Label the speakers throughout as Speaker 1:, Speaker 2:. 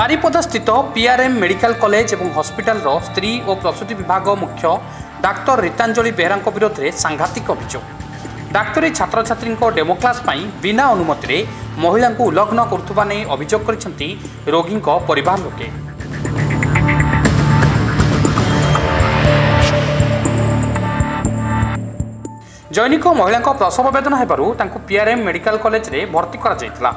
Speaker 1: बारिपदा स्थित PRM medical college और hospital स्त्री और प्रसूति विभाग मुख्य डाक्तर रीतांजलि बेहरा विरोध में सांघातिक अभियोग। डाक्तरी छात्र छात्री डेमो क्लास बिना अनुमति महिला को उल्लंघन करुवा नहीं अभियोग कर रोगी परिवार लोके। जैनिक महिला प्रसव वेदना हेबारु तांको पीआरएम मेडिकल कॉलेज रे भर्ती करा जायतिला।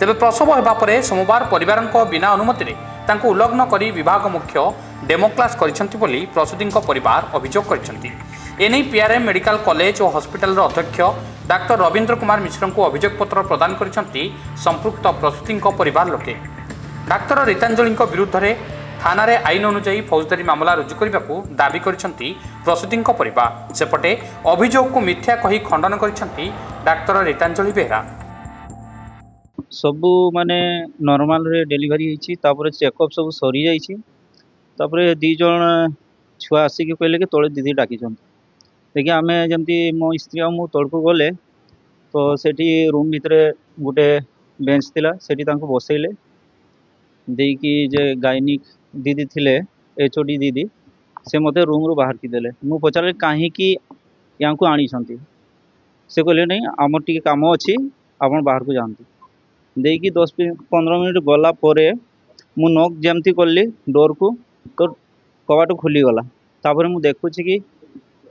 Speaker 1: तेबे प्रसव हेबा परे सोमवार परिवार बिना अनुमति तांको उल्लंघन करी विभाग मुख्य डेमो क्लास करिसेंति बोली प्रसूति परिवार अभियोग करिसेंति। एने पीआरएम मेडिकल कॉलेज और हॉस्पिटल अध्यक्ष डाक्टर रवींद्र कुमार मिश्र को अभियोग पत्र प्रदान करिसेंति संपृक्त प्रसूति परिवार लोके। डाक्तर रीतांजलि विरुद्ध में थाना रे आईन अनुसार फौजदारी मामला रुजु करने को दाबी करिसेंति प्रसूति परिवार। सेपटे अभियोग को मिथ्या कही खंडन करिसेंति डाक्तर रीतांजलि बेहरा।
Speaker 2: सबू माने नॉर्मल रे डिलीवरी होईची तापर चेकअप सब सरी जाईची तापर दी जण छुआ आसी के कहले के तळे दीदी डाकी छन देखि आमे जंती मो स्त्री आ मो तळको गले तो सेठी रूम भितरे गुटे बेंच थिला सेठी तांको बसैले देई कि जे गायनिक दीदी थिले एचओडी दीदी से मते रूम रो बाहर की देले। मु पचारे काहे कि यांको आनी छंती से कहले नहीं हमर टिके काम अछि आपण बाहर को जानती देकी 10-15 मिनट गला परे मु नॉक जमती कली डोर को तो कबाट खुली गला। तापर मु देखुछि कि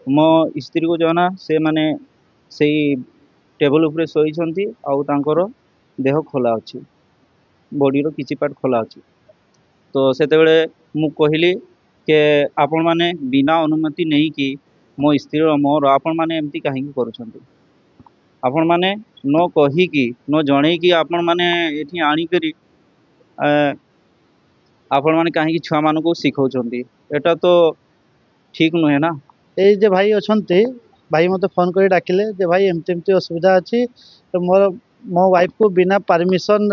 Speaker 2: मो स्त्री को जना से माने सेई टेबल ऊपर सोई छंती आउ तांकर देह खोला अछि बॉडी रो किछि पार्ट खोला अछि। तो सेते बेले मु कहली के आपण माने बिना अनुमति नहीं कि मो स्त्री रो मोर आपण माने एमती काहे करूछंती आपण माने न कही कि न जणे कि आपण माने एठी आनी करी आपण माने काहे कि छुआ मान को सिखौछंती एटा तो ठीक नुहे ना।
Speaker 3: ए जे भाई अछंती भाई मते फोन करी डाकिले जे भाई एमती एमती असुविधा अछि तो मोर मो वाइफ को बिना परमिशन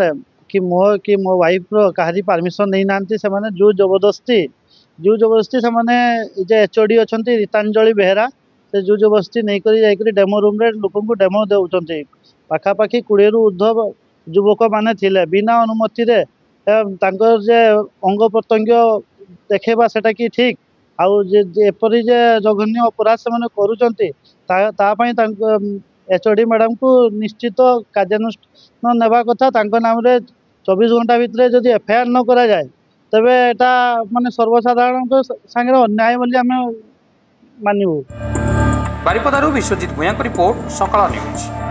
Speaker 3: कि मो वाइफ रो काहरी परमिशन नहीं नांती से माने जो जबरदस्ती से माने जे एचओडी अछंती रीतांजलि बेहरा से जो जबरदस्ती नहीं करी जाई करी डेमो रूम रे लोकन को डेमो देउछंती। पाखापाखि 20 रु ऊर्ध्व युवक माने थिले बिना अनुमति रे तांकर जे अंग प्रत्यंग देखेबा सेटा कि ठीक आउ जे एपरि जे जघन्य अपराध से माने करूछंती ता पई तांको एचओडी मैडम को निश्चित कार्यानुष्ठान नेबा कथा तांको नाम रे 24 घंटा भितरे जदि एफआईआर न करा जाए तबे एटा माने सर्वसाधारण को संगे अन्याय बोली हमें मानिबू।
Speaker 1: बारिपदारू विश्वजित भूया रिपोर्ट सकाळ न्यूज।